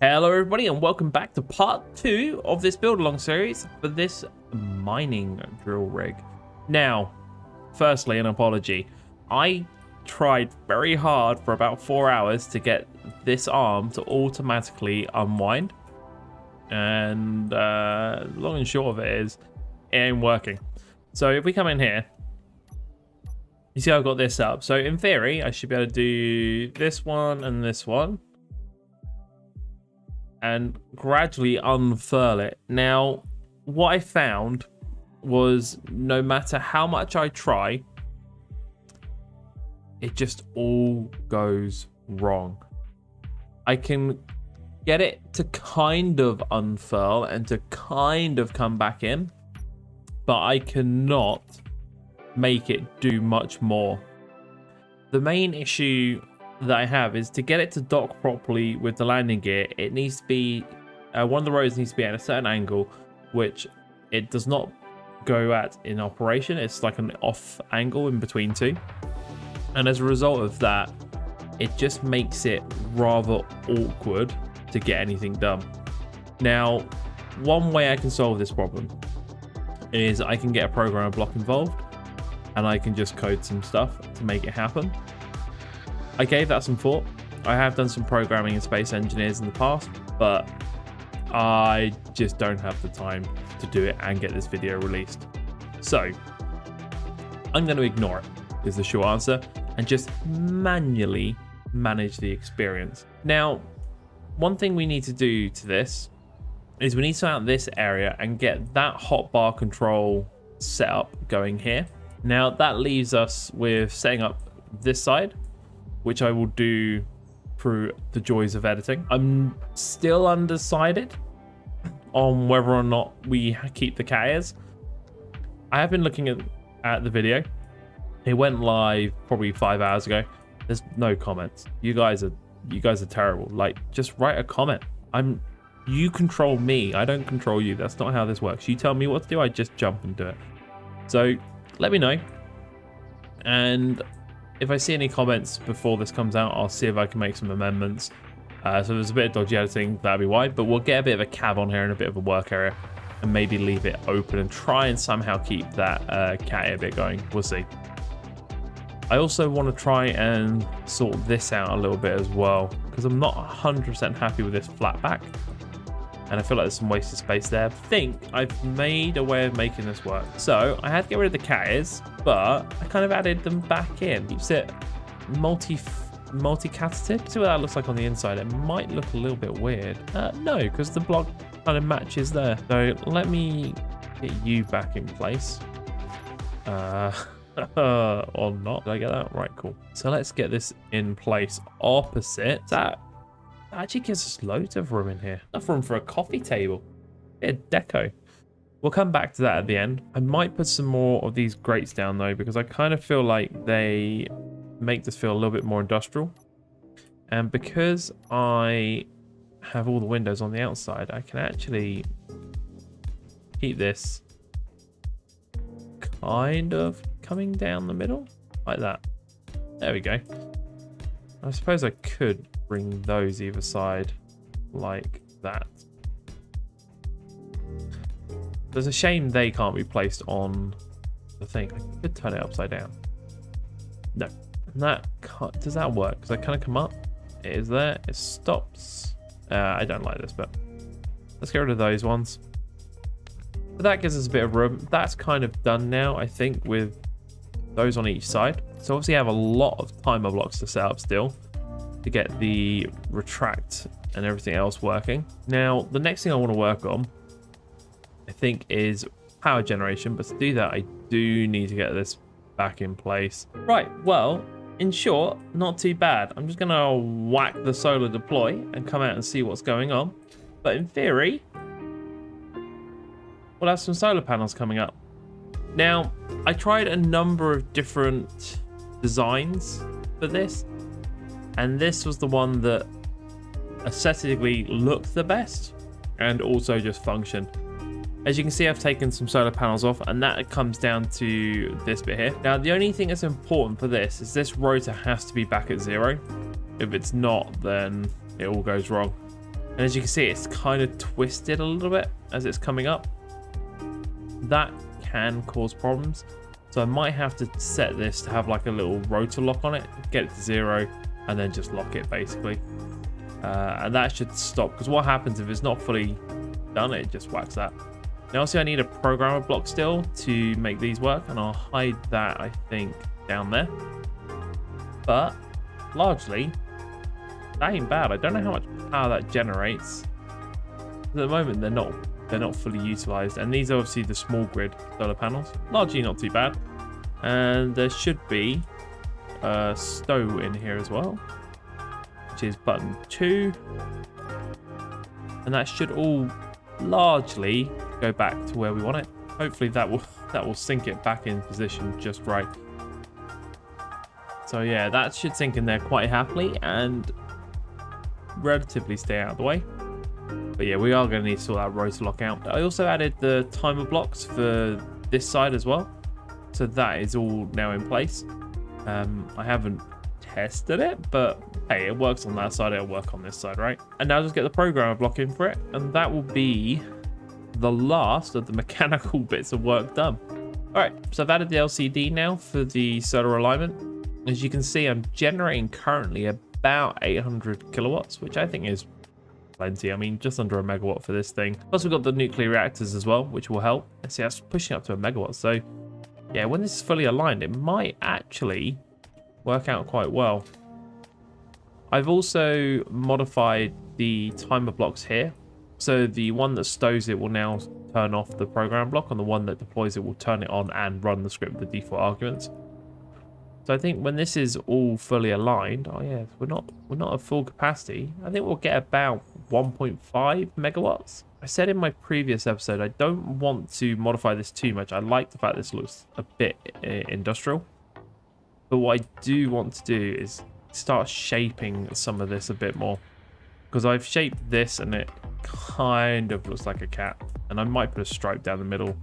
Hello everybody and welcome back to part 2 of this build along series for this mining drill rig. Now, firstly an apology. I tried very hard for about 4 hours to get this arm to automatically unwind. And long and short of it is, it ain't working. So if we come in here, you see I've got this up. So in theory, I should be able to do this one and this one. And gradually unfurl it. Now, what I found was no matter how much I try, it just all goes wrong. I can get it to kind of unfurl and to kind of come back in, but I cannot make it do much more. The main issue that I have is to get it to dock properly with the landing gear. It needs to be one of the rows needs to be at a certain angle, which it does not go at in operation. It's like an off angle in between two, and as a result of that, it just makes it rather awkward to get anything done. Now, one way I can solve this problem is I can get a programmer block involved, and I can just code some stuff to make it happen. I gave that some thought. I have done some programming in Space Engineers in the past, but I just don't have the time to do it and get this video released. So I'm going to ignore it, is the short answer, and just manually manage the experience. Now, one thing we need to do to this is we need to sort out this area and get that hotbar control setup going here. Now that leaves us with setting up this side, which I will do through the joys of editing. I'm still undecided on whether or not we keep the cat ears. I have been looking at the video. It went live probably 5 hours ago. There's no comments. You guys are terrible. Like, just write a comment. You control me. I don't control you. That's not how this works. You tell me what to do, I just jump and do it. So let me know. And if I see any comments before this comes out, I'll see if I can make some amendments. So if there's a bit of dodgy editing, that'd be why. But we'll get a bit of a cab on here and a bit of a work area, and maybe leave it open and try and somehow keep that cat ear bit going. We'll see. I also want to try and sort this out a little bit as well, because I'm not 100% happy with this flat back. And I feel like there's some wasted space there. I think I've made a way of making this work. So I had to get rid of the cat ears, but I kind of added them back in. Keeps it multi-cateted. See what that looks like on the inside. It might look a little bit weird. No, because the block kind of matches there. So let me get you back in place. Or not. Did I get that? Right, cool. So let's get this in place opposite. That actually gives us loads of room in here. Enough room for a coffee table. Bit of deco. We'll come back to that at the end. I might put some more of these grates down though, because I kind of feel like they make this feel a little bit more industrial. And because I have all the windows on the outside, I can actually keep this kind of coming down the middle like that. There we go. I suppose I could bring those either side like that. There's a shame they can't be placed on the thing. I could turn it upside down. No, that can't. Does that work? Does that kind of come up? It is there. It stops. I don't like this, but let's get rid of those ones. But that gives us a bit of room. That's kind of done now, I think, with those on each side. So obviously I have a lot of timer blocks to set up still to get the retract and everything else working. Now, the next thing I want to work on, I think, is power generation. But to do that, I do need to get this back in place. Right, well, in short, not too bad. I'm just going to whack the solar deploy and come out and see what's going on. But in theory, we'll have some solar panels coming up. Now, I tried a number of different designs for this, and this was the one that aesthetically looked the best and also just functioned. As you can see, I've taken some solar panels off, and that comes down to this bit here. Now, the only thing that's important for this is this rotor has to be back at 0. If it's not, then it all goes wrong. And as you can see, it's kind of twisted a little bit as it's coming up. That can cause problems. So I might have to set this to have like a little rotor lock on it, get it to 0, and then just lock it basically. And that should stop, because what happens if it's not fully done, it just whacks that. Now also I need a programmer block still to make these work, and I'll hide that, I think, down there. But largely, that ain't bad. I don't know how much power that generates. At the moment, they're not fully utilized, and these are obviously the small grid solar panels. Largely not too bad. And there should be a stow in here as well, which is button 2, and that should all largely go back to where we want it. Hopefully that will sink it back in position just right. So yeah, that should sink in there quite happily and relatively stay out of the way. But yeah, we are going to need to sort that rotor lock out. I also added the timer blocks for this side as well, so that is all now in place. I haven't tested it, but hey, it works on that side, it'll work on this side, right? And now just get the programmer block in for it, and that will be the last of the mechanical bits of work done. All right, so I've added the LCD now for the solar alignment. As you can see, I'm generating currently about 800 kilowatts, which I think is plenty. I mean, just under a megawatt for this thing. Plus we've got the nuclear reactors as well, which will help. Let's see, that's pushing up to a megawatt. So yeah, when this is fully aligned, it might actually work out quite well. I've also modified the timer blocks here. So the one that stows it will now turn off the program block, and the one that deploys it will turn it on and run the script with the default arguments. So I think when this is all fully aligned, oh yeah, we're not at full capacity. I think we'll get about 1.5 megawatts. I said in my previous episode, I don't want to modify this too much. I like the fact this looks a bit industrial. But what I do want to do is start shaping some of this a bit more, because I've shaped this and it kind of looks like a cat, and I might put a stripe down the middle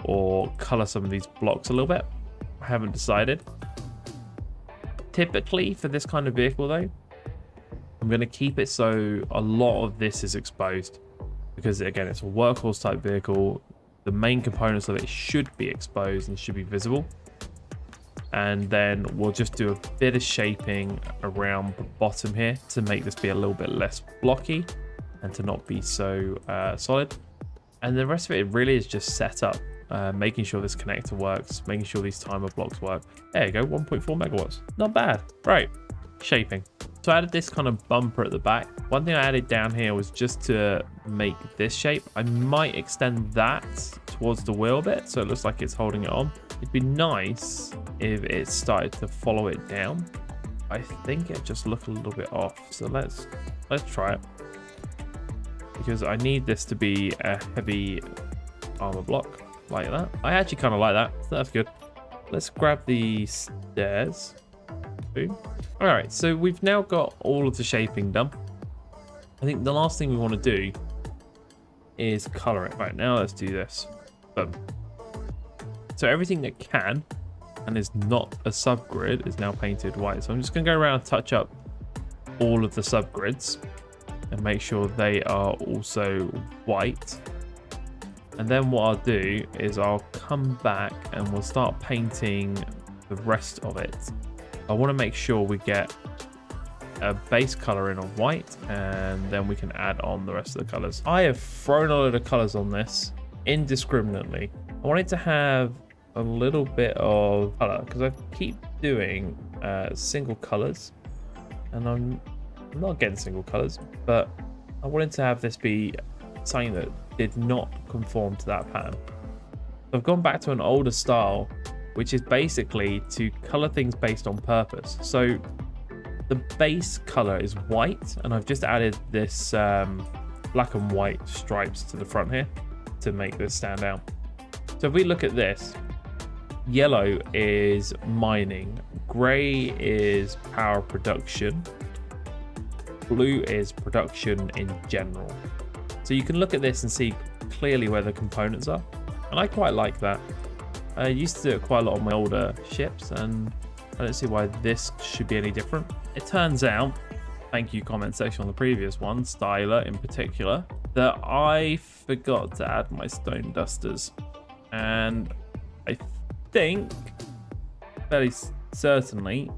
or color some of these blocks a little bit. I haven't decided. Typically for this kind of vehicle though, I'm going to keep it so a lot of this is exposed, because again, it's a workhorse type vehicle. The main components of it should be exposed and should be visible. And then we'll just do a bit of shaping around the bottom here to make this be a little bit less blocky and to not be so solid. And the rest of it really is just set up, making sure this connector works, making sure these timer blocks work. There you go, 1.4 megawatts. Not bad. Right, shaping. So I added this kind of bumper at the back. One thing I added down here was just to make this shape. I might extend that towards the wheel a bit so it looks like it's holding it on. It'd be nice if it started to follow it down. I think it just looked a little bit off. So let's try it, because I need this to be a heavy armor block like that. I actually kind of like that, so that's good. Let's grab the stairs. Boom. All right, so we've now got all of the shaping done. I think the last thing we want to do is color it. Right, now let's do this. Boom. So everything that can and is not a subgrid is now painted white. So I'm just going to go around and touch up all of the subgrids and make sure they are also white. And then what I'll do is I'll come back and we'll start painting the rest of it. I want to make sure we get a base color in of white, and then we can add on the rest of the colors. I have thrown a load of colors on this indiscriminately. I wanted to have a little bit of color because I keep doing single colors, and I'm not getting single colors, but I wanted to have this be something that did not conform to that pattern. So I've gone back to an older style, which is basically to color things based on purpose. So the base color is white, and I've just added this black and white stripes to the front here to make this stand out. So if we look at this, yellow is mining, gray is power production, blue is production in general. So you can look at this and see clearly where the components are, and I quite like that. I used to do it quite a lot on my older ships, and I don't see why this should be any different. It turns out thank you comment section on the previous one, Styler in particular, that I forgot to add my stone dusters. And I think, fairly certainly,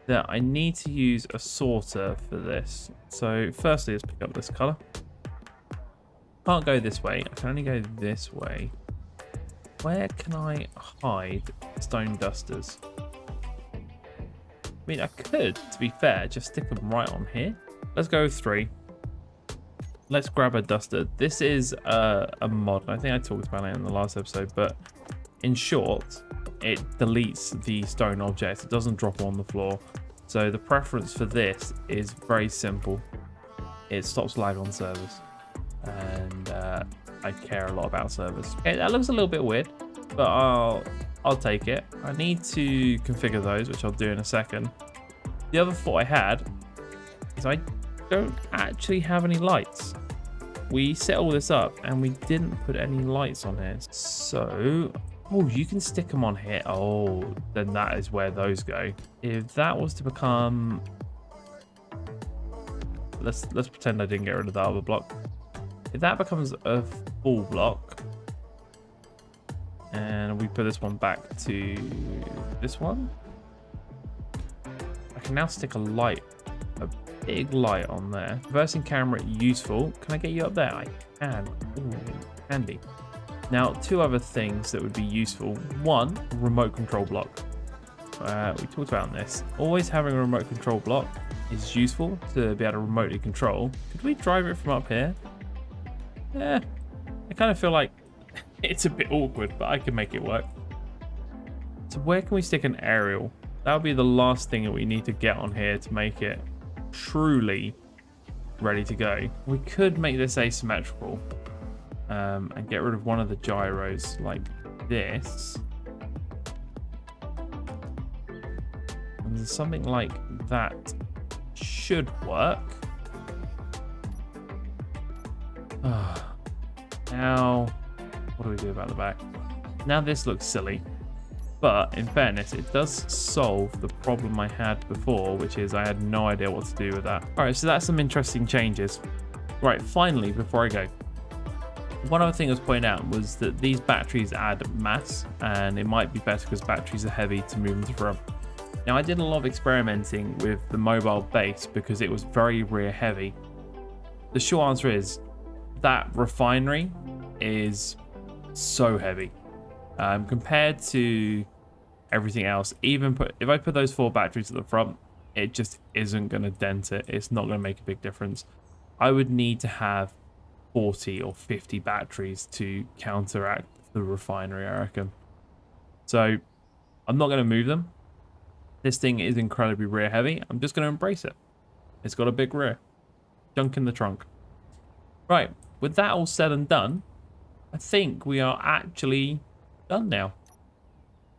that I need to use a sorter for this. So firstly, let's pick up this color. Can't go this way. I can only go this way. Where can I hide stone dusters? I mean, I could, to be fair, just stick them right on here. Let's go 3. Let's grab a duster. This is a mod. I think I talked about it in the last episode, but in short, it deletes the stone objects. It doesn't drop them on the floor. So the preference for this is very simple. It stops lag on servers. And I care a lot about servers. Okay, that looks a little bit weird, but I'll take it. I need to configure those, which I'll do in a second. The other thought I had is I don't actually have any lights. We set all this up and we didn't put any lights on here. So, oh, you can stick them on here. Oh, then that is where those go. If that was to become, let's pretend I didn't get rid of that other block. If that becomes a full block, and we put this one back to this one, I can now stick a light, a big light on there. Reversing camera, useful. Can I get you up there? I can. Ooh, handy. Now, 2 other things that would be useful. 1, remote control block. We talked about this. Always having a remote control block is useful to be able to remotely control. Could we drive it from up here? Yeah, I kind of feel like it's a bit awkward, but I can make it work. So where can we stick an aerial? That would be the last thing that we need to get on here to make it truly ready to go. We could make this asymmetrical and get rid of one of the gyros like this. And something like that should work. Now, what do we do about the back? Now this looks silly, but in fairness, it does solve the problem I had before, which is I had no idea what to do with that. All right, so that's some interesting changes. Right, finally, before I go, one other thing I was pointing out was that these batteries add mass, and it might be better because batteries are heavy to move them through. Now, I did a lot of experimenting with the mobile base because it was very rear heavy. The short answer is that refinery is so heavy compared to everything else. Even if I put those 4 batteries at the front, it just isn't going to dent it. It's not going to make a big difference. I would need to have 40 or 50 batteries to counteract the refinery, I reckon. So I'm not going to move them. This thing is incredibly rear heavy. I'm just going to embrace it. It's got a big rear. Junk in the trunk. Right, with that all said and done, I think we are actually done now.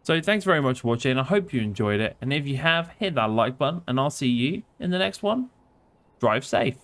So thanks very much for watching. I hope you enjoyed it. And if you have, hit that like button and I'll see you in the next one. Drive safe.